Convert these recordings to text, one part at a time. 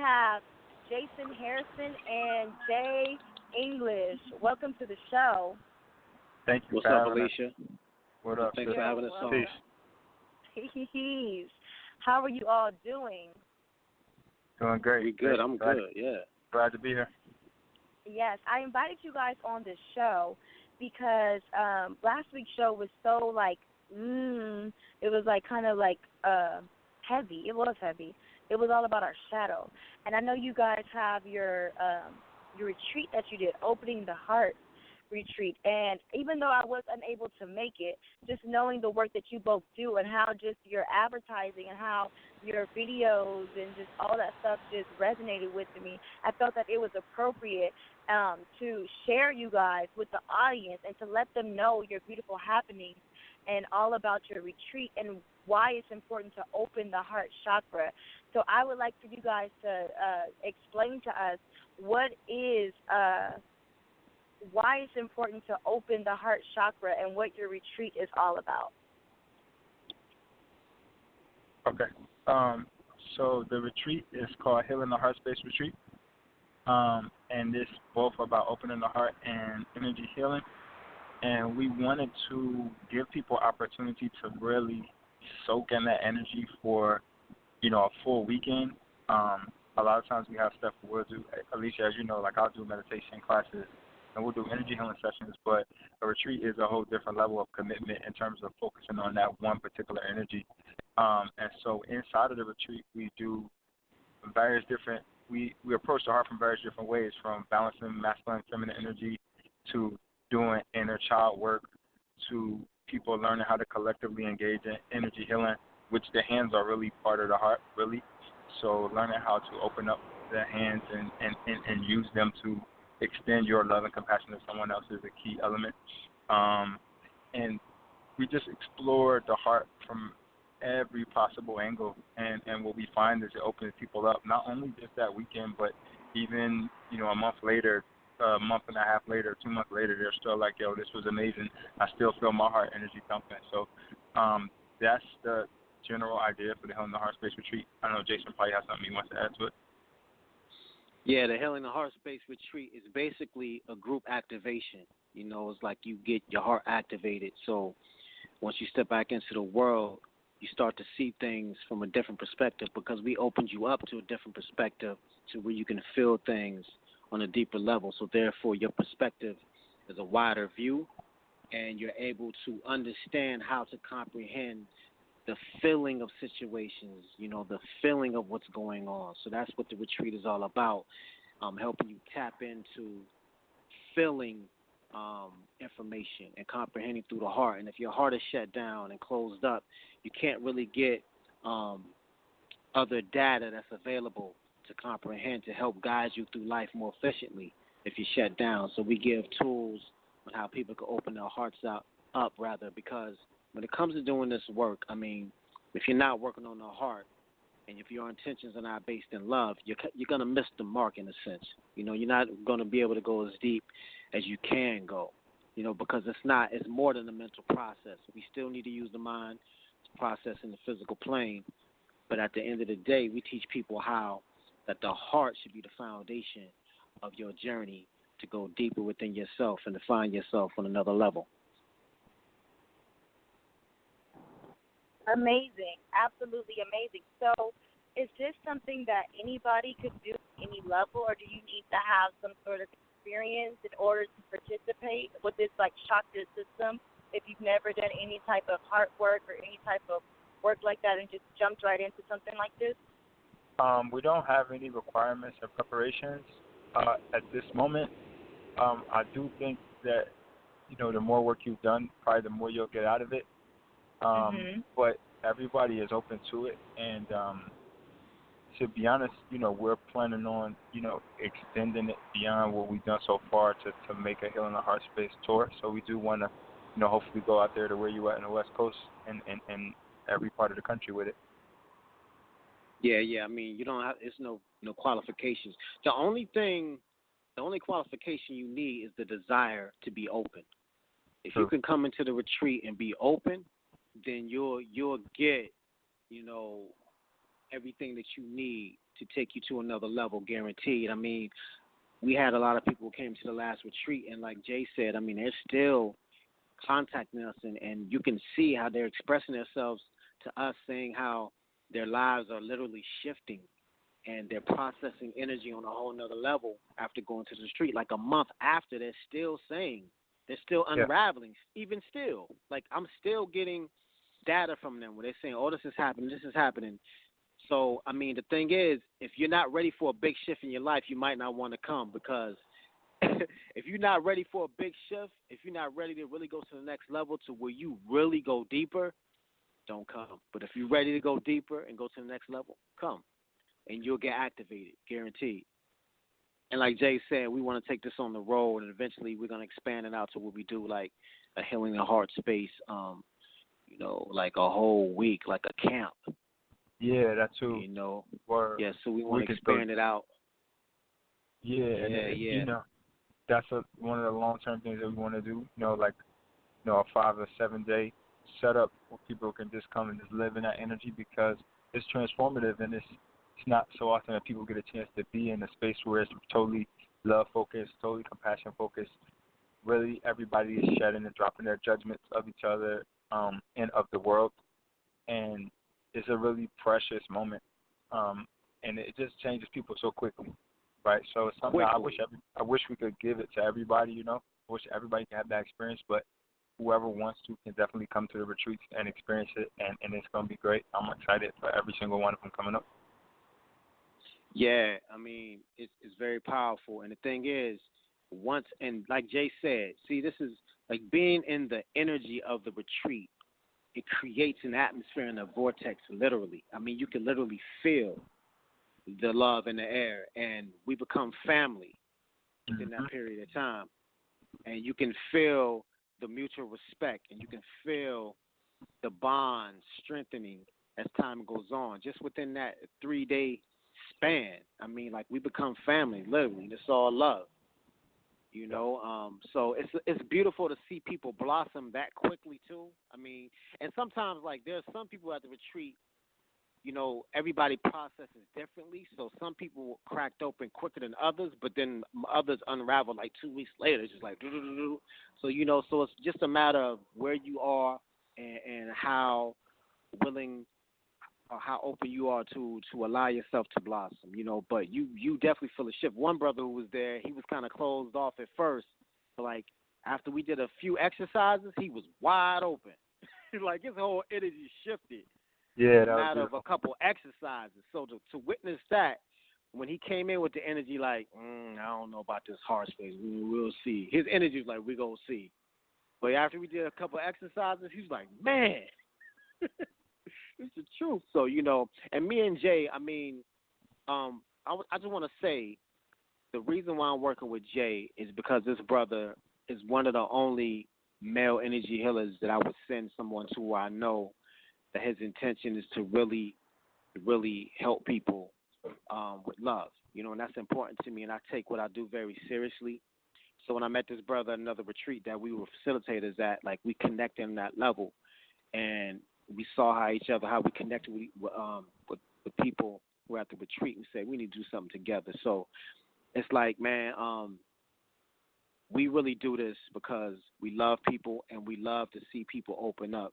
have Jason Harrison and Jay English. Welcome to the show. Thank you. What's for up, having us. Alicia? What up? Thanks for having us on. Peace. How are you all doing? Doing great. We good. I'm good. Yeah. Glad to be here. Yes, I invited you guys on this show because last week's show was so like, it was like kind of like heavy. It was heavy. It was all about our shadow. And I know you guys have your retreat that you did, Opening the Heart Retreat. And even though I was unable to make it, just knowing the work that you both do and how just your advertising and how your videos and just all that stuff just resonated with me, I felt that it was appropriate to share you guys with the audience and to let them know your beautiful happenings and all about your retreat and why it's important to open the heart chakra. So I would like for you guys to explain to us why it's important to open the heart chakra and what your retreat is all about. Okay. So the retreat is called Healing the Heartspace Retreat. And it's both about opening the heart and energy healing. And we wanted to give people opportunity to really soak in that energy for, a full weekend. A lot of times we have stuff we'll do. Alicia, as you know, like I'll do meditation classes and we'll do energy healing sessions, but a retreat is a whole different level of commitment in terms of focusing on that one particular energy. And so inside of the retreat, we do various different, we approach the heart from various different ways, from balancing masculine and feminine energy to doing inner child work to people learning how to collectively engage in energy healing, which the hands are really part of the heart, really. So learning how to open up the hands and use them to extend your love and compassion to someone else is a key element. And we just explore the heart from every possible angle, and what we find is it opens people up, not only just that weekend, but even, a month later, a month and a half later, 2 months later, they're still like, yo, this was amazing. I still feel my heart energy pumping. So that's the general idea for the Healing the Heartspace Retreat. I know Jason probably has something he wants to add to it. Yeah, the Healing the Heartspace Retreat is basically a group activation. It's like you get your heart activated. So once you step back into the world, you start to see things from a different perspective because we opened you up to a different perspective to where you can feel things on a deeper level. So therefore, your perspective is a wider view, and you're able to understand how to comprehend the feeling of situations, the feeling of what's going on. So that's what the retreat is all about, helping you tap into feeling information and comprehending through the heart. And if your heart is shut down and closed up, you can't really get other data that's available to comprehend to help guide you through life more efficiently if you're shut down. So we give tools on how people can open their hearts up, because when it comes to doing this work, if you're not working on the heart and if your intentions are not based in love, you're going to miss the mark in a sense. You're not going to be able to go as deep as you can go, because it's more than a mental process. We still need to use the mind to process in the physical plane. But at the end of the day, we teach people how that the heart should be the foundation of your journey to go deeper within yourself and to find yourself on another level. Amazing. Absolutely amazing. So is this something that anybody could do at any level, or do you need to have some sort of experience in order to participate with this chakra system? If you've never done any type of heart work or any type of work like that and just jumped right into something like this? We don't have any requirements or preparations at this moment. I do think that, the more work you've done, probably the more you'll get out of it. But everybody is open to it. And to be honest, we're planning on, extending it beyond what we've done so far to make a Healing the Heartspace tour. So we do want to, hopefully go out there to where you at in the West Coast and every part of the country with it. Yeah. You don't have. It's no qualifications. The only qualification you need is the desire to be open. If you can come into the retreat and be open, then you'll get, everything that you need to take you to another level, guaranteed. I mean, we had a lot of people who came to the last retreat, and like Jay said, I mean, they're still contacting us, and you can see how they're expressing themselves to us, saying how their lives are literally shifting and they're processing energy on a whole nother level after going to the retreat. Like a month after, they're still saying, they're still unraveling, even still. Like I'm still getting data from them where they're saying, oh, this is happening. So, I mean, the thing is, if you're not ready for a big shift in your life, you might not want to come, because if you're not ready for a big shift, if you're not ready to really go to the next level to where you really go deeper, don't come. But if you're ready to go deeper and go to the next level, come, and you'll get activated, guaranteed. And like Jay said, we want to take this on the road, and eventually we're going to expand it out to what we do, like a Healing the Heartspace, you know, like a whole week, like a camp. Yeah, that too. You know, Word. yeah. So we want to expand it out. Yeah, and you know, that's one of the long-term things that we want to do. You know, like, you know, a 5 or 7 day setup where people can just come and just live in that energy, because it's transformative, and it's not so often that people get a chance to be in a space where it's totally love focused, totally compassion focused. Really, everybody is shedding and dropping their judgments of each other and of the world, and it's a really precious moment, and it just changes people so quickly, right? So it's something I wish we could give it to everybody. You know, I wish everybody could have that experience, but whoever wants to can definitely come to the retreats and experience it, and it's going to be great. I'm excited for every single one of them coming up. Yeah, I mean, it's very powerful. And the thing is, and like Jay said, see, this is like being in the energy of the retreat. It creates an atmosphere in a vortex, literally. I mean, you can literally feel the love in the air, and we become family within that period of time. And you can feel the mutual respect, and you can feel the bond strengthening as time goes on, just within that 3-day span. I mean, like, we become family, literally. It's all love, you know. So it's beautiful to see people blossom that quickly too. I mean, and sometimes, like, there's some people at the retreat, you know, everybody processes differently. So some people cracked open quicker than others, but then others unravel like 2 weeks later. It's just like, doo-doo-doo-doo. So, you know, so it's just a matter of where you are and how willing or how open you are to allow yourself to blossom, you know. But you definitely feel a shift. One brother who was there, he was kind of closed off at first. But, like, after we did a few exercises, he was wide open. Like, his whole energy shifted. Yeah, a matter of a couple exercises. So to witness that, when he came in with the energy like, I don't know about this heart space, we'll see. His energy was like, we're going to see. But after we did a couple exercises, he was like, man, it's the truth. So, you know, and me and Jay, I mean, I just want to say the reason why I'm working with Jay is because this brother is one of the only male energy healers that I would send someone to where I know that his intention is to really, really help people with love, you know, and that's important to me, and I take what I do very seriously. So when I met this brother at another retreat that we were facilitators at, like, we connected on that level, and we saw how we connected with people who were at the retreat. We said we need to do something together. So it's like, man, we really do this because we love people and we love to see people open up.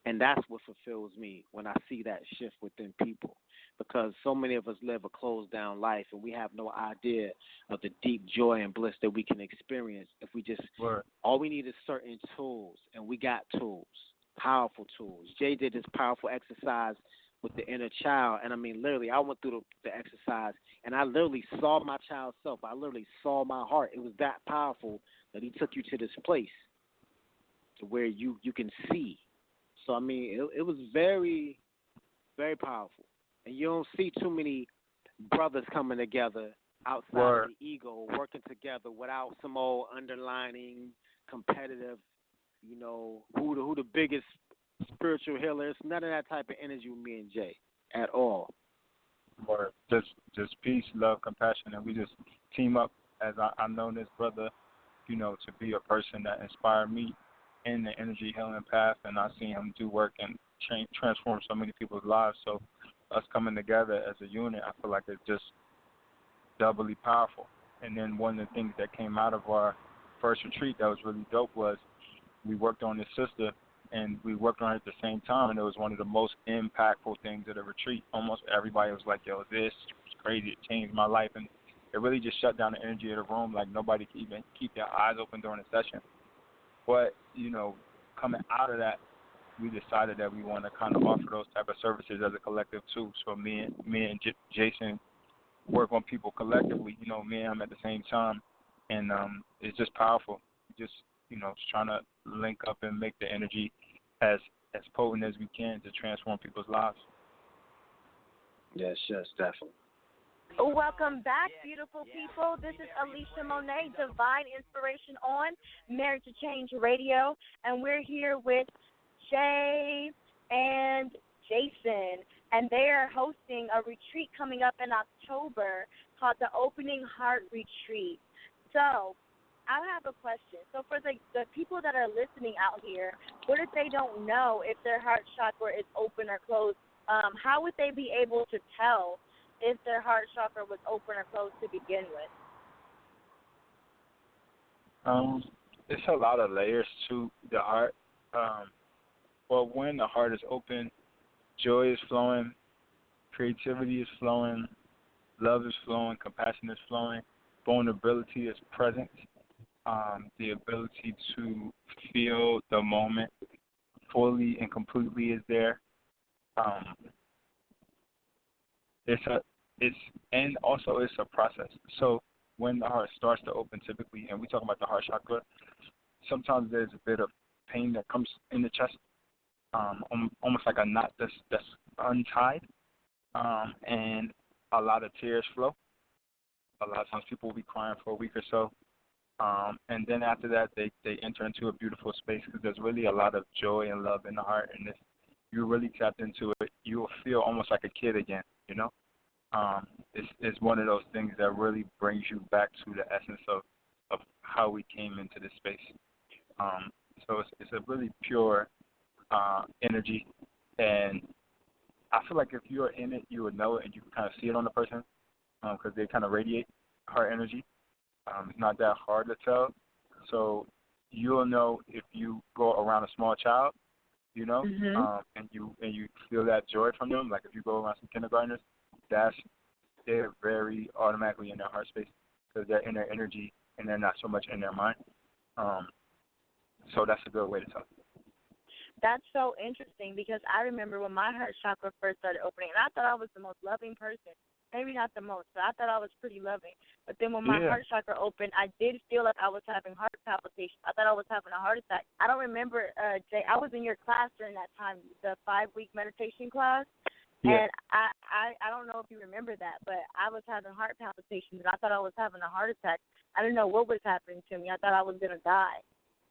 And that's what fulfills me when I see that shift within people, because so many of us live a closed down life and we have no idea of the deep joy and bliss that we can experience if we just, all we need is certain tools, and we got tools, powerful tools. Jay did this powerful exercise with the inner child, and I mean, literally, I went through the exercise and I literally saw my child's self. I literally saw my heart. It was that powerful that he took you to this place to where you can see. So, I mean, it was very, very powerful. And you don't see too many brothers coming together outside of the ego, working together without some old underlining, competitive, you know, who the biggest spiritual healer is. None of that type of energy with me and Jay at all. Or just peace, love, compassion, and we just team up. As I know this brother, you know, to be a person that inspired me in the energy healing path, and I've seen him do work and transform so many people's lives. So us coming together as a unit, I feel like it's just doubly powerful. And then one of the things that came out of our first retreat that was really dope was we worked on this sister, and we worked on it at the same time, and it was one of the most impactful things at the retreat. Almost everybody was like, yo, this is crazy. It changed my life. And it really just shut down the energy of the room. Like, nobody could even keep their eyes open during the session. But, coming out of that, we decided that we want to kind of offer those type of services as a collective, too. So me and Jason work on people collectively, me and him at the same time. And it's just powerful. Just, trying to link up and make the energy as potent as we can to transform people's lives. Yes, definitely. Welcome back, beautiful people. This is Alicia Monet, Divine Inspiration on Married to Change Radio, and we're here with Jay and Jason, and they are hosting a retreat coming up in October called the Opening Heart Retreat. So I have a question. So for the people that are listening out here, what if they don't know if their heart chakra is open or closed? How would they be able to tell if their heart chakra was open or closed to begin with? It's a lot of layers to the heart. Well, when the heart is open, joy is flowing, creativity is flowing, love is flowing, compassion is flowing, vulnerability is present. The ability to feel the moment fully and completely is there. It's a process. So when the heart starts to open, typically, and we talk about the heart chakra, sometimes there's a bit of pain that comes in the chest, almost like a knot that's untied, and a lot of tears flow. A lot of times people will be crying for a week or so. And then after that, they enter into a beautiful space because there's really a lot of joy and love in the heart. And if you're really tapped into it, you will feel almost like a kid again, It's one of those things that really brings you back to the essence of how we came into this space. So it's a really pure energy. And I feel like if you're in it, you would know it and you can kind of see it on the person because they kind of radiate heart energy. It's not that hard to tell. So you'll know if you go around a small child, and you feel that joy from them. Like if you go around some kindergartners, they're very automatically in their heart space because they're in their energy and they're not so much in their mind. So that's a good way to tell. That's so interesting because I remember when my heart chakra first started opening, and I thought I was the most loving person. Maybe not the most, but I thought I was pretty loving. But then when my heart chakra opened, I did feel like I was having heart palpitations. I thought I was having a heart attack. I don't remember, Jay, I was in your class during that time, the 5-week meditation class. Yeah. And I don't know if you remember that, but I was having heart palpitations, and I thought I was having a heart attack. I didn't know what was happening to me. I thought I was going to die.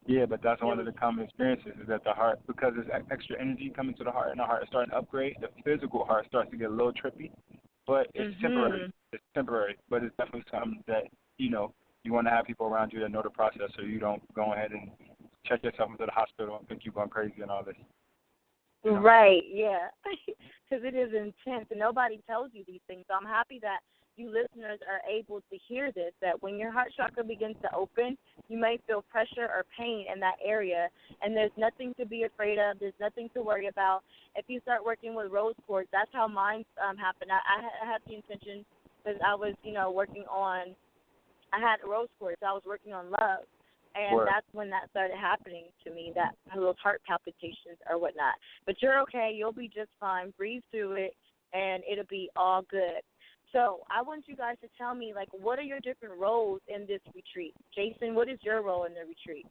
Yeah, but that's one of the common experiences is that the heart, because there's extra energy coming to the heart and the heart is starting to upgrade, the physical heart starts to get a little trippy. But it's temporary. It's temporary, but it's definitely something that, you want to have people around you that know the process so you don't go ahead and check yourself into the hospital and think you're going crazy and all this. Right, yeah, because it is intense, and nobody tells you these things. So I'm happy that you listeners are able to hear this, that when your heart chakra begins to open, you may feel pressure or pain in that area, and there's nothing to be afraid of. There's nothing to worry about. If you start working with rose quartz, that's how mine happened. I had the intention because I was, working on, I had rose quartz. I was working on love. And that's when that started happening to me, that those heart palpitations or whatnot. But you're okay. You'll be just fine. Breathe through it, and it'll be all good. So I want you guys to tell me, what are your different roles in this retreat? Jason, what is your role in the retreat?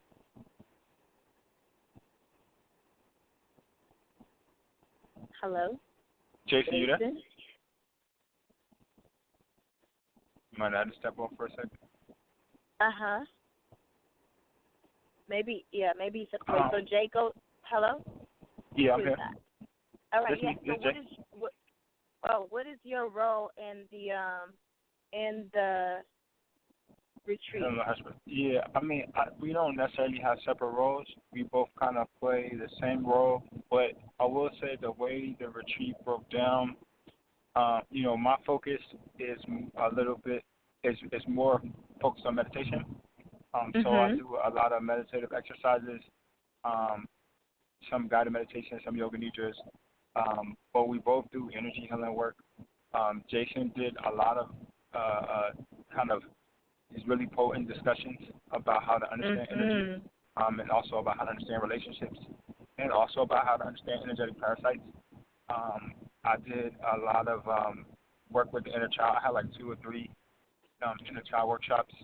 Hello? Jason, you there? You might have to step off for a second. Uh-huh. Maybe he's separated. So Jay, go. Hello. Yeah, I'm here. All right. What is your role in the retreat? Yeah, we don't necessarily have separate roles. We both kind of play the same role, but I will say the way the retreat broke down, My focus is a little bit is more focused on meditation. So I do a lot of meditative exercises, some guided meditation, some yoga nidras. But we both do energy healing work. Jason did a lot of kind of these really potent discussions about how to understand energy, and also about how to understand relationships, and also about how to understand energetic parasites. I did a lot of work with the inner child. I had like 2 or 3 inner child workshops.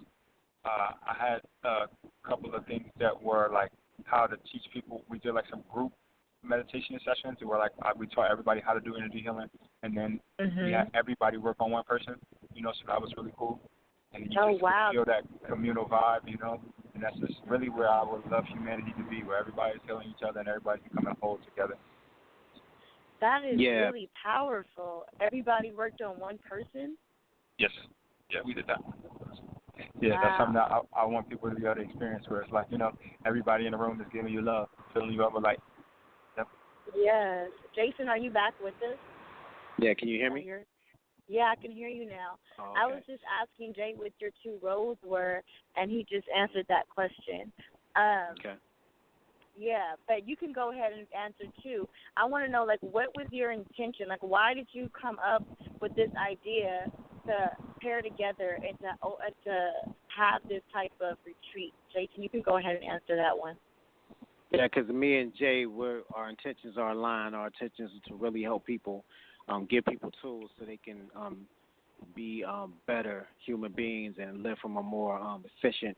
I had a couple of things that were like how to teach people. We did like some group meditation sessions where like we taught everybody how to do energy healing, and then we had everybody work on one person. So that was really cool. And you just feel that communal vibe, and that's just really where I would love humanity to be, where everybody's healing each other and everybody's becoming whole together. That is really powerful. Everybody worked on one person? Yes. Yeah, we did that. Yeah, that's something that I want people to be able to experience, where it's like, everybody in the room is giving you love, filling you up with light. Yep. Yes. Jason, are you back with us? Yeah, can you hear me? Yeah, I can hear you now. Oh, okay. I was just asking Jay what your 2 roles were, and he just answered that question. Okay. Yeah, but you can go ahead and answer too. I want to know, like, what was your intention? Like, why did you come up with this idea to pair together and to have this type of retreat? Jason, you can go ahead and answer that one. Yeah, because me and Jay, our intentions are aligned. Our intentions are to really help people, give people tools so they can be better human beings and live from a more efficient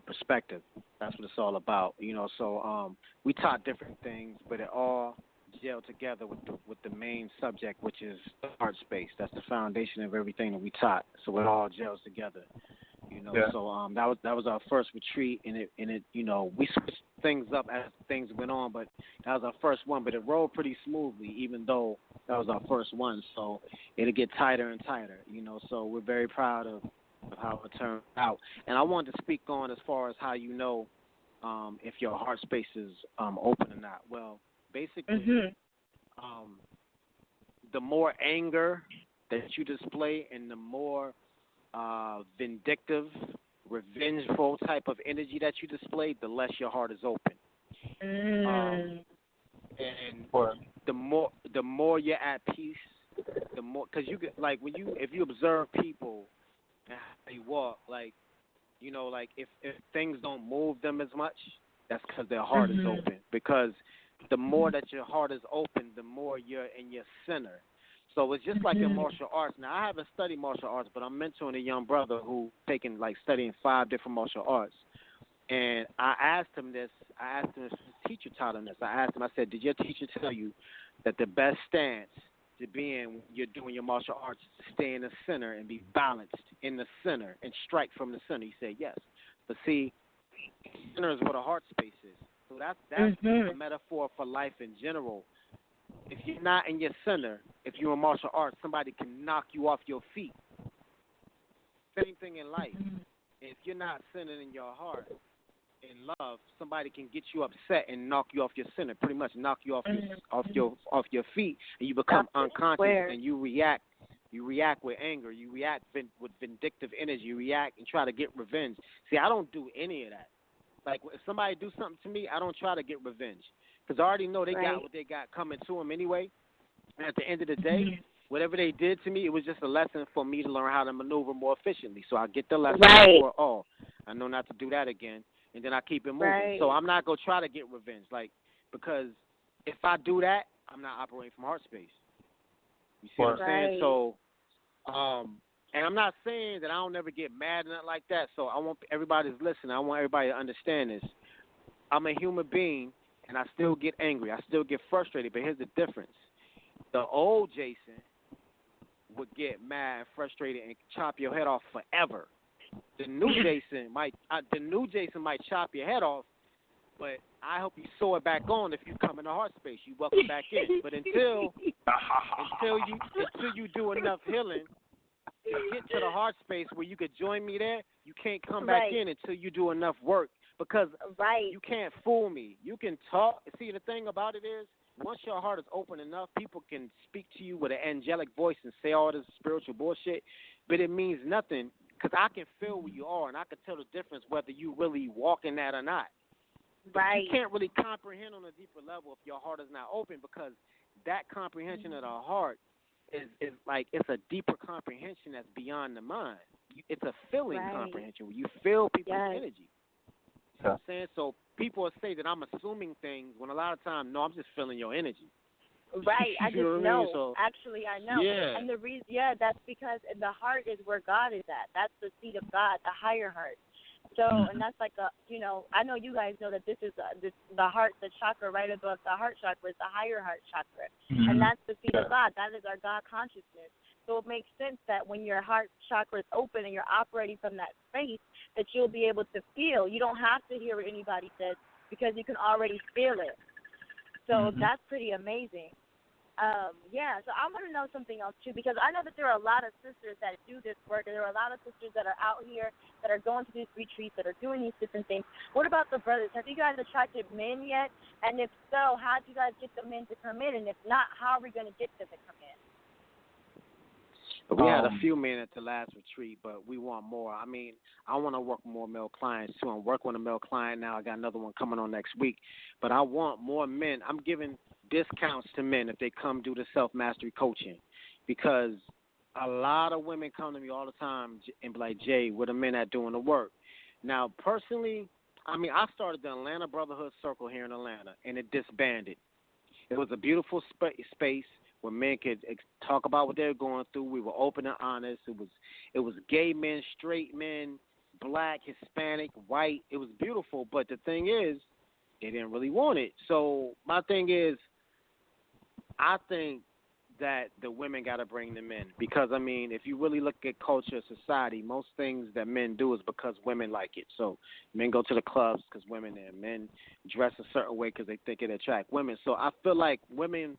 perspective. That's what it's all about, So we taught different things, but it all gelled together with the main subject, which is the heart space. That's the foundation of everything that we taught. So it all gels together, Yeah. So that was our first retreat, and it we switched things up as things went on, but that was our first one. But it rolled pretty smoothly, even though that was our first one. So it'll get tighter and tighter, So we're very proud of how it turned out. And I wanted to speak on as far as how if your heart space is open or not. Well, basically, the more anger that you display and the more vindictive, revengeful type of energy that you display, the less your heart is open. And the more you're at peace, the more, because you get, like, if you observe people and how they walk, like, like if things don't move them as much, that's because their heart is open. Because the more that your heart is open, the more you're in your center. So it's just like in martial arts. Now, I haven't studied martial arts, but I'm mentoring a young brother who studying 5 different martial arts. And I asked him if his teacher taught him this. I said, did your teacher tell you that the best stance to be in when you're doing your martial arts is to stay in the center and be balanced in the center and strike from the center? He said, yes. But see, center is what a heart space is. So that's a metaphor for life in general. If you're not in your center, if you're in martial arts, somebody can knock you off your feet. Same thing in life. If you're not centered in your heart, in love, somebody can get you upset and knock you off your center, pretty much knock you off your feet, and you become unconscious and you react. You react with anger. You react with vindictive energy. You react and try to get revenge. See, I don't do any of that. Like, if somebody do something to me, I don't try to get revenge. Because I already know they got what they got coming to them anyway. And at the end of the day, whatever they did to me, it was just a lesson for me to learn how to maneuver more efficiently. So I get the lesson before, I know not to do that again. And then I keep it moving. So I'm not going to try to get revenge. Because if I do that, I'm not operating from heart space. You see what I'm saying? So, and I'm not saying that I don't ever get mad or nothing like that. So I want everybody that's listening, I want everybody to understand this. I'm a human being, and I still get angry. I still get frustrated. But here's the difference. The old Jason would get mad, frustrated, and chop your head off forever. The new Jason might chop your head off, but I hope you sew it back on if you come in the heart space. You welcome back in. But until you do enough healing to get to the heart space where you could join me there, you can't come back in until you do enough work. Because you can't fool me. You can talk. See, the thing about it is, once your heart is open enough, people can speak to you with an angelic voice and say all this spiritual bullshit, but it means nothing because I can feel where you are and I can tell the difference whether you really walking that or not. But Right. you can't really comprehend on a deeper level if your heart is not open because that comprehension of the heart is like it's a deeper comprehension that's beyond the mind. It's a feeling comprehension where you feel people's energy. You know what I'm saying? So people will say that I'm assuming things when a lot of times, no, I'm just feeling your energy. Right, I just know. So, actually, I know. Yeah. And the reason, that's because the heart is where God is at. That's the seat of God, the higher heart. So, and that's like I know you guys know that this is the heart, the chakra right above the heart chakra is the higher heart chakra. Mm-hmm. And that's the seat of God. That is our God consciousness. So it makes sense that when your heart chakra is open and you're operating from that space, that you'll be able to feel. You don't have to hear what anybody says because you can already feel it. So that's pretty amazing. So I want to know something else, too, because I know that there are a lot of sisters that do this work, and there are a lot of sisters that are out here that are going to these retreats, that are doing these different things. What about the brothers? Have you guys attracted men yet? And if so, how do you guys get the men to come in? And if not, how are we going to get them to come in? We had a few men at the last retreat, but we want more. I mean, I want to work with more male clients, too. I'm working with a male client now. I got another one coming on next week. But I want more men. I'm giving discounts to men if they come do the self-mastery coaching because a lot of women come to me all the time and be like, Jay, where the men at doing the work? Now, personally, I mean, I started the Atlanta Brotherhood Circle here in Atlanta, and it disbanded. It was a beautiful space where men could talk about what they're going through. We were open and honest. It was gay men, straight men, black, Hispanic, white. It was beautiful, but the thing is, they didn't really want it. So my thing is, I think that the women got to bring them in because, I mean, if you really look at culture, society, most things that men do is because women like it. So men go to the clubs because women there. Men dress a certain way because they think it attracts women. So I feel like women,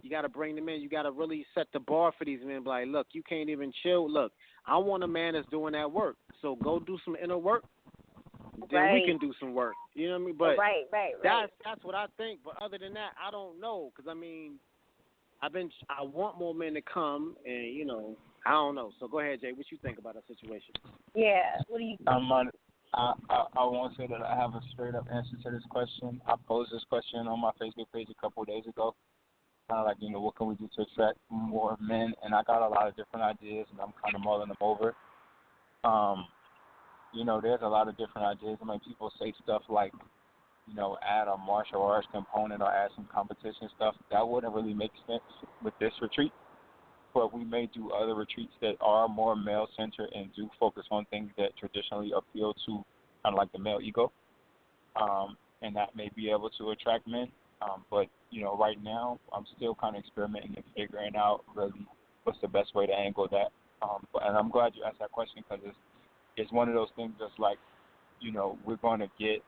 you got to bring them in. You got to really set the bar for these men. Be like, look, you can't even chill. Look, I want a man that's doing that work. So go do some inner work. Then we can do some work. You know what I mean? But that's what I think. But other than that, I don't know. Because, I mean, I want more men to come, and, I don't know. So go ahead, Jay. What you think about that situation? Yeah. What do you think? I won't say that I have a straight-up answer to this question. I posed this question on my Facebook page a couple of days ago. Kind of like, what can we do to attract more men? And I got a lot of different ideas, and I'm kind of mulling them over. There's a lot of different ideas. I mean, people say stuff like, add a martial arts component or add some competition stuff. That wouldn't really make sense with this retreat. But we may do other retreats that are more male-centered and do focus on things that traditionally appeal to kind of like the male ego. And that may be able to attract men. But, right now, I'm still kind of experimenting and figuring out really what's the best way to angle that. And I'm glad you asked that question because it's one of those things that's like, we're going to get,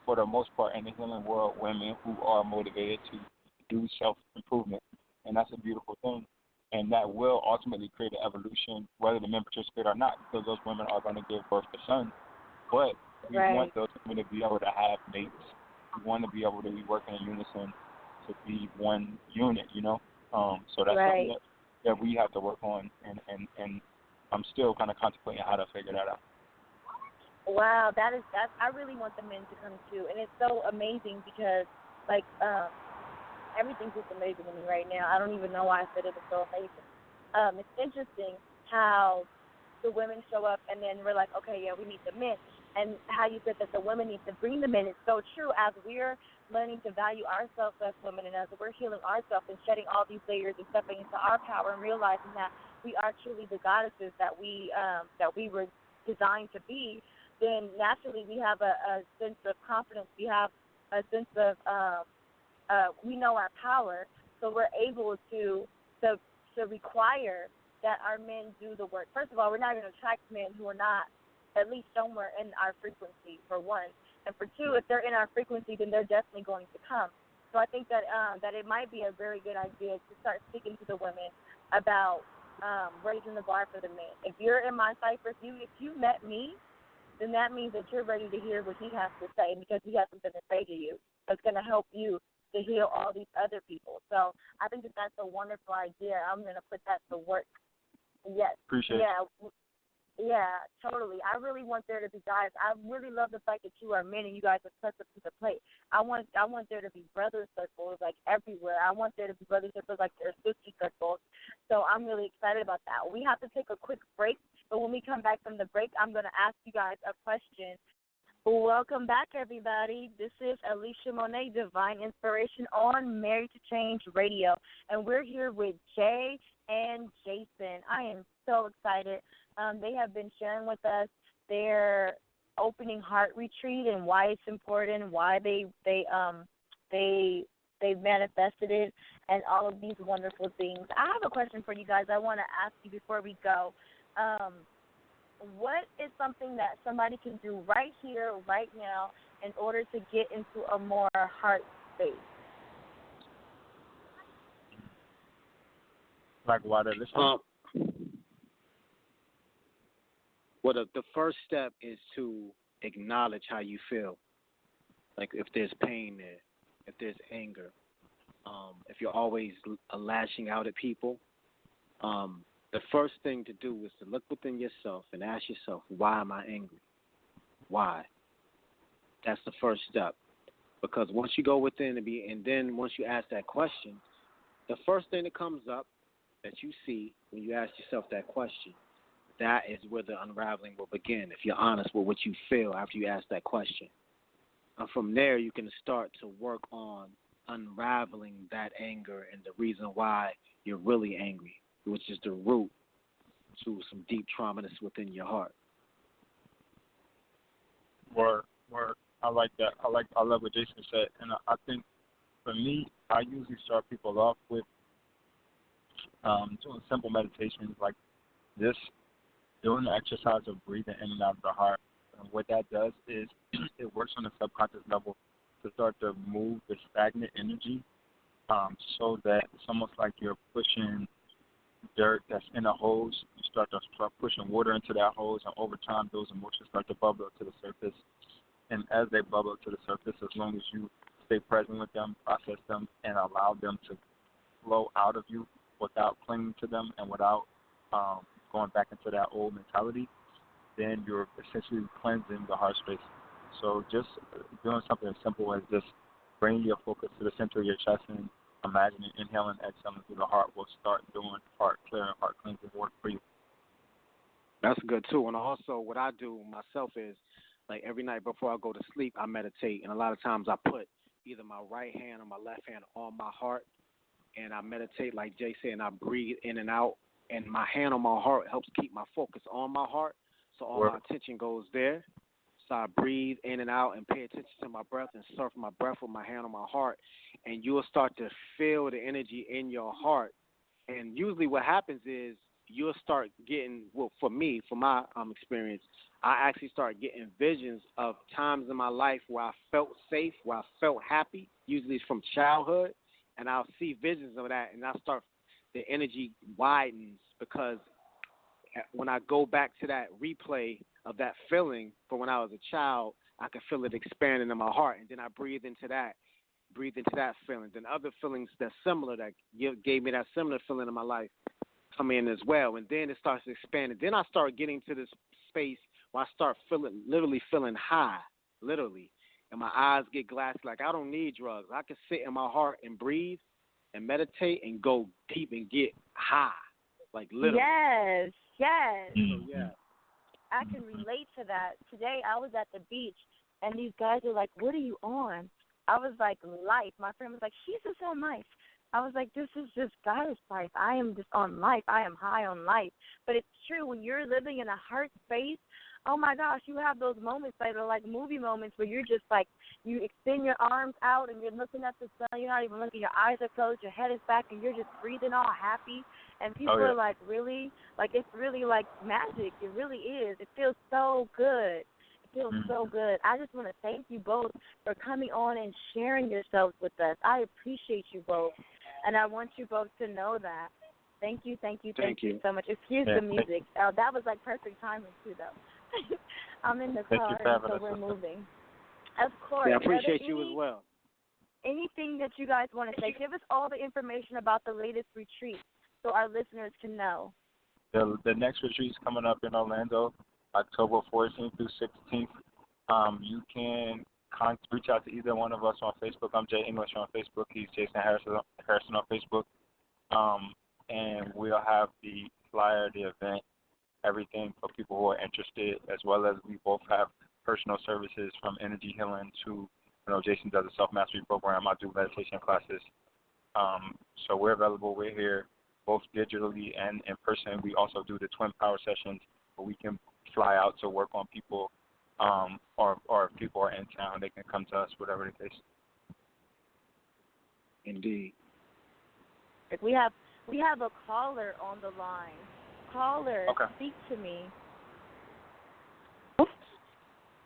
for the most part, in the healing world, women who are motivated to do self-improvement. And that's a beautiful thing. And that will ultimately create an evolution, whether the men participate or not, because those women are going to give birth to sons. But we want those women to be able to have mates. We want to be able to be working in unison to be one unit, So that's something that we have to work on, and I'm still kind of contemplating how to figure that out. Wow, that's I really want the men to come too, and it's so amazing because everything's just amazing to me right now. I don't even know why I said it was so amazing. It's interesting how the women show up and then we're like, okay, yeah, we need the men. And how you said that the women need to bring them in. It's so true. As we're learning to value ourselves as women and as we're healing ourselves and shedding all these layers and stepping into our power and realizing that we are truly the goddesses that we were designed to be, then naturally we have a sense of confidence. We have a sense of we know our power, so we're able to require that our men do the work. First of all, we're not going to attract men who are not at least somewhere in our frequency, for one. And for two, if they're in our frequency, then they're definitely going to come. So I think that that it might be a very good idea to start speaking to the women about raising the bar for the men. If you're in my cipher, if you met me, then that means that you're ready to hear what he has to say because he has something to say to you that's going to help you to heal all these other people. So I think that that's a wonderful idea. I'm going to put that to work. Yes. Appreciate it. Yeah, totally. I really want there to be guys. I really love the fact that you are men and you guys are stepped up to the plate. I want there to be brother circles like everywhere. I want there to be brother circles like there are sister circles. So I'm really excited about that. We have to take a quick break, but when we come back from the break, I'm going to ask you guys a question. Welcome back, everybody. This is Alicia Monet, Divine Inspiration on Married to Change Radio, and we're here with Jay and Jason. I am so excited. They have been sharing with us their opening heart retreat and why it's important, why they manifested it, and all of these wonderful things. I have a question for you guys. I want to ask you before we go. What is something that somebody can do right here, right now, in order to get into a more heart space? Like why they're listening? Well, the first step is to acknowledge how you feel. Like if there's pain there, if there's anger, if you're always lashing out at people, the first thing to do is to look within yourself and ask yourself, why am I angry? Why? That's the first step. Because once you go within and then once you ask that question, the first thing that comes up that you see when you ask yourself that question, that is where the unraveling will begin, if you're honest with what you feel after you ask that question. And from there, you can start to work on unraveling that anger and the reason why you're really angry, which is the root to some deep trauma that's within your heart. Word. I like that. I love what Jason said. And I think for me, I usually start people off with doing simple meditations like this, doing the exercise of breathing in and out of the heart. And what that does is it works on a subconscious level to start to move the stagnant energy so that it's almost like you're pushing dirt that's in a hose. You start pushing water into that hose, and over time those emotions start to bubble up to the surface. And as they bubble up to the surface, as long as you stay present with them, process them, and allow them to flow out of you without clinging to them and without going back into that old mentality, then you're essentially cleansing the heart space. So just doing something as simple as just bringing your focus to the center of your chest and imagining inhaling, exhaling through the heart will start doing heart clearing, heart cleansing work for you. That's good too. And also what I do myself is, like every night before I go to sleep, I meditate. And a lot of times I put either my right hand or my left hand on my heart, and I meditate like Jay said, and I breathe in and out. And my hand on my heart helps keep my focus on my heart, so all my attention goes there. So I breathe in and out and pay attention to my breath and surf my breath with my hand on my heart, and you'll start to feel the energy in your heart. And usually what happens is you'll start getting, well, for me, for my experience, I actually start getting visions of times in my life where I felt safe, where I felt happy, usually it's from childhood, and I'll see visions of that, and the energy widens because when I go back to that replay of that feeling from when I was a child, I can feel it expanding in my heart, and then I breathe into that feeling. Then other feelings that's similar that gave me that similar feeling in my life come in as well, and then it starts expanding. Then I start getting to this space where I start literally feeling high, literally, and my eyes get glassy. Like I don't need drugs. I can sit in my heart and breathe and meditate and go deep and get high, like literally. Yes. So, yeah. I can relate to that. Today I was at the beach, and these guys are like, "What are you on?" I was like, "Life." My friend was like, "She's just on life." I was like, "This is just God's life. I am just on life. I am high on life." But it's true, when you're living in a heart space, oh my gosh, you have those moments that are like movie moments where you're just like, you extend your arms out and you're looking at the sun. You're not even looking. Your eyes are closed. Your head is back, and you're just breathing all happy. And people are like, really? Like, it's really like magic. It really is. It feels so good. It feels so good. I just want to thank you both for coming on and sharing yourselves with us. I appreciate you both, and I want you both to know that. Thank you so much. Excuse the music. That was like perfect timing too, though. I'm in the car, so we're moving. Of course. Yeah, I appreciate you as well. anything that you guys want to say. Give us all the information about the latest retreat so our listeners can know. The next retreat is coming up in Orlando, October 14th through 16th. You can reach out to either one of us on Facebook. I'm Jay English on Facebook. He's Jason Harrison on Facebook. And we'll have the flyer, the event, everything for people who are interested, as well as we both have personal services from energy healing to, Jason does a self-mastery program. I do meditation classes. So we're available. We're here both digitally and in person. We also do the Twin Power sessions where we can fly out to work on people, or if people are in town, they can come to us, whatever the case. Indeed. We have a caller on the line. Caller, okay. Speak to me.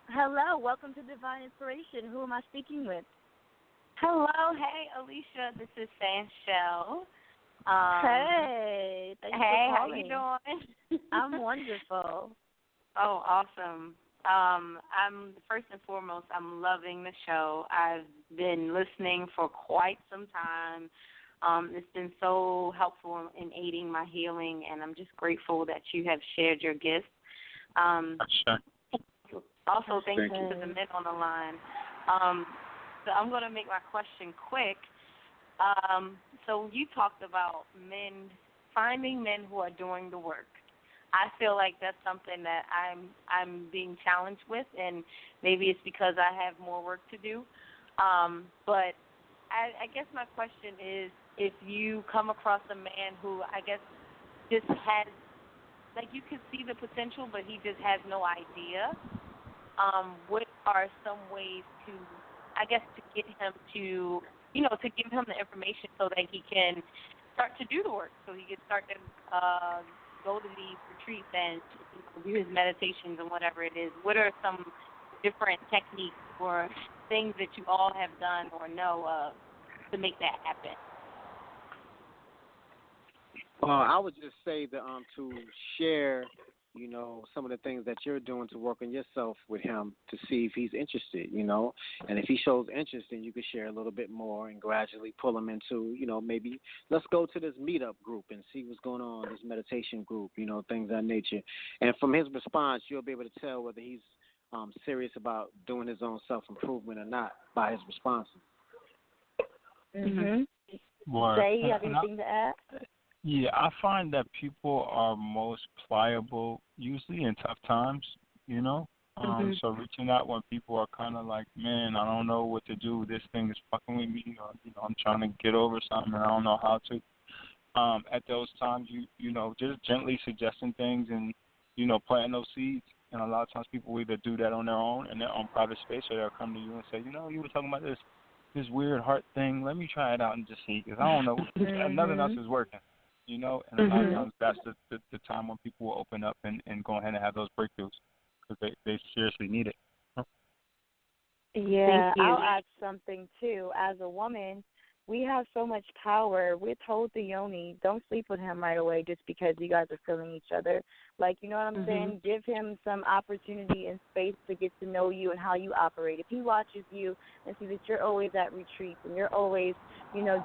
Hello, welcome to Divine Inspiration. Who am I speaking with? Hello, hey, Alicia. This is Sanchelle. Hey, thanks for calling. How you doing? I'm wonderful. Oh, awesome. I'm first and foremost, I'm loving the show. I've been listening for quite some time. It's been so helpful in aiding my healing, and I'm just grateful that you have shared your gifts. Sure. Also, thank you to the men on the line. So I'm going to make my question quick. So you talked about finding men who are doing the work. I feel like that's something that I'm being challenged with, and maybe it's because I have more work to do. But I guess my question is, if you come across a man who I guess just has, like, you can see the potential, but he just has no idea, what are some ways to, I guess, to get him to, to give him the information so that he can start to do the work, so he can start to go to these retreats and do his meditations and whatever it is? What are some different techniques or things that you all have done or know of to make that happen? I would just say that to share, some of the things that you're doing to work on yourself with him to see if he's interested, and if he shows interest, then you can share a little bit more and gradually pull him into, maybe let's go to this meetup group and see what's going on, this meditation group, things of that nature. And from his response, you'll be able to tell whether he's serious about doing his own self-improvement or not by his responses. Mm-hmm. Jay, you have anything to add? Yeah, I find that people are most pliable usually in tough times, So reaching out when people are kind of like, man, I don't know what to do. This thing is fucking with me, or, I'm trying to get over something and I don't know how to. At those times, you just gently suggesting things and, planting those seeds. And a lot of times people either do that on their own in their own private space, or they'll come to you and say, you were talking about this weird heart thing. Let me try it out and just see, because I don't know. Nothing else is working. And a lot of times that's the time when people will open up and go ahead and have those breakthroughs, because they seriously need it. Yeah, I'll add something too. As a woman, we have so much power. We're told the yoni, don't sleep with him right away just because you guys are feeling each other. Like, you know what I'm saying? Give him some opportunity and space to get to know you and how you operate. If he watches you and sees that you're always at retreats and you're always,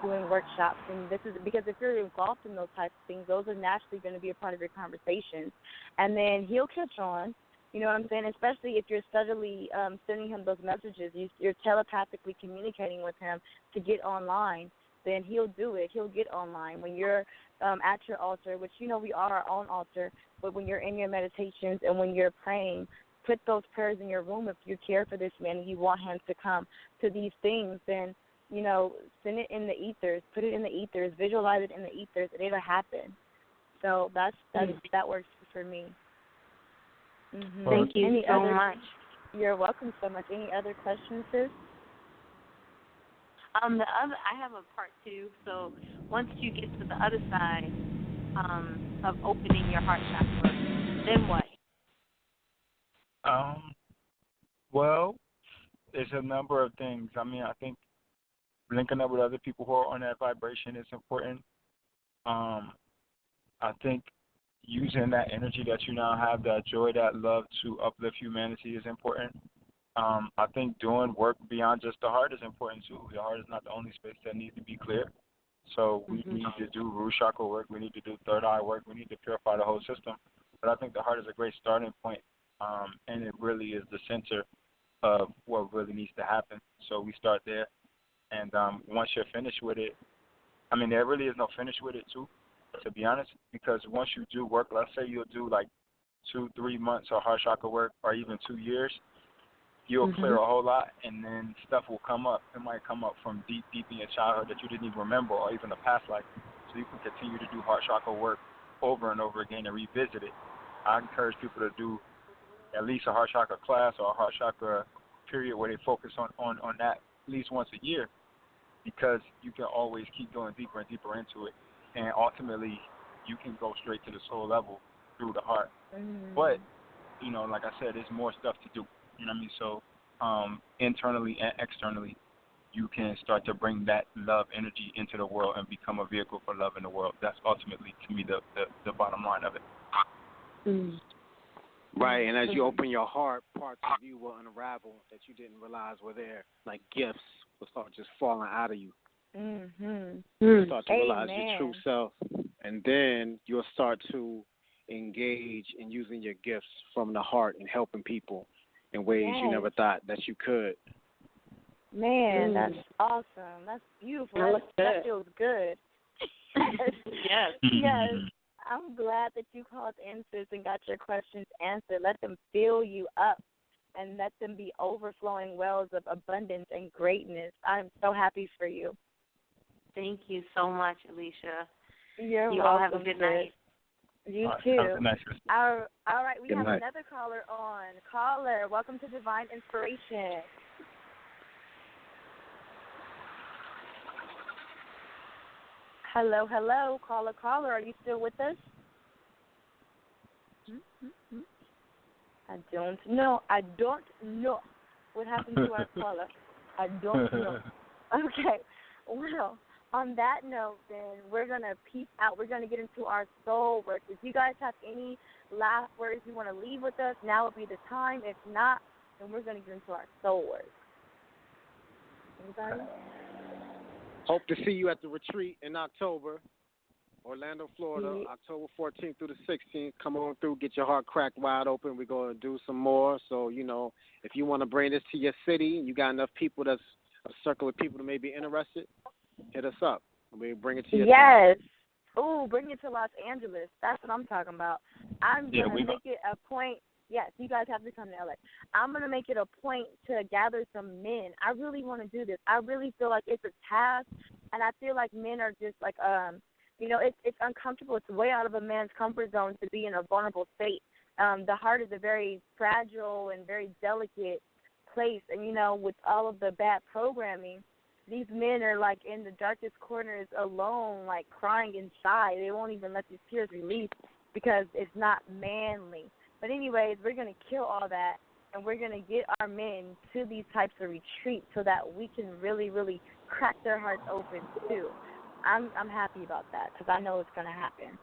doing workshops, and this is because if you're involved in those types of things, those are naturally going to be a part of your conversations. And then he'll catch on. You know what I'm saying? Especially if you're steadily sending him those messages, you're telepathically communicating with him to get online, then he'll do it. He'll get online. When you're at your altar, which, we are our own altar, but when you're in your meditations and when you're praying, put those prayers in your room if you care for this man and you want him to come to these things, then, send it in the ethers, put it in the ethers, visualize it in the ethers, and it'll happen. So that works for me. Mm-hmm. Thank you so much. You're welcome so much. Any other questions, sis? I have a part two. So once you get to the other side of opening your heart chakra, then what? Well, it's a number of things. I mean, I think linking up with other people who are on that vibration is important. I think using that energy that you now have, that joy, that love to uplift humanity is important. I think doing work beyond just the heart is important too. Your heart is not the only space that needs to be clear. So we need to do root chakra work. We need to do third eye work. We need to purify the whole system. But I think the heart is a great starting point, and it really is the center of what really needs to happen. So we start there, and once you're finished with it, I mean, there really is no finish with it too, to be honest, because once you do work, let's say you'll do like 2-3 months of heart chakra work, or even 2 years, you'll clear a whole lot, and then stuff will come up. It might come up from deep in your childhood that you didn't even remember, or even a past life. So you can continue to do heart chakra work over and over again and revisit it. I encourage people to do at least a heart chakra class or a heart chakra period where they focus on that at least once a year, because you can always keep going deeper and deeper into it, and ultimately you can go straight to the soul level through the heart. But, you know, like I said, there's more stuff to do. You know what I mean? So internally and externally, you can start to bring that love energy into the world and become a vehicle for love in the world. That's ultimately, to me, the bottom line of it. Right, and as you open your heart, parts of you will unravel that you didn't realize were there. Like gifts will start just falling out of you. You'll start to realize your true self. And then you'll start to engage in using your gifts from the heart and helping people in ways you never thought that you could. Man, that's awesome. That's beautiful. That feels good. Yes. I'm glad that you called in, sis, and got your questions answered. Let them fill you up and let them be overflowing wells of abundance and greatness. I'm so happy for you. Thank you so much, Alicia. You're you welcome, all have a good night. You too. Nice. All right, we have another caller on. Caller, welcome to Divine Inspiration. Hello. Caller, are you still with us? I don't know what happened to our caller. I don't know. Okay, well, on that note, then, we're going to peace out. We're going to get into our soul work. If you guys have any last words you want to leave with us, now would be the time. If not, then we're going to get into our soul work. Anybody? Hope to see you at the retreat in October, Orlando, Florida, October 14th through the 16th. Come on through, get your heart cracked wide open. We're going to do some more. So, you know, if you want to bring this to your city, you got enough people, that's a circle of people that may be interested, hit us up. We bring it to your town. Ooh, bring it to Los Angeles. That's what I'm talking about. I'm going to make it a point. Yes, you guys have to come to LA. I'm going to make it a point to gather some men. I really want to do this. I really feel like it's a task, and I feel like men are just like, it's uncomfortable. It's way out of a man's comfort zone to be in a vulnerable state. The heart is a very fragile and very delicate place, and, you know, with all of the bad programming, these men are, like, in the darkest corners alone, like, crying inside. They won't even let these tears release because it's not manly. But anyways, we're going to kill all that, and we're going to get our men to these types of retreats so that we can really, really crack their hearts open, too. I'm happy about that because I know it's going to happen.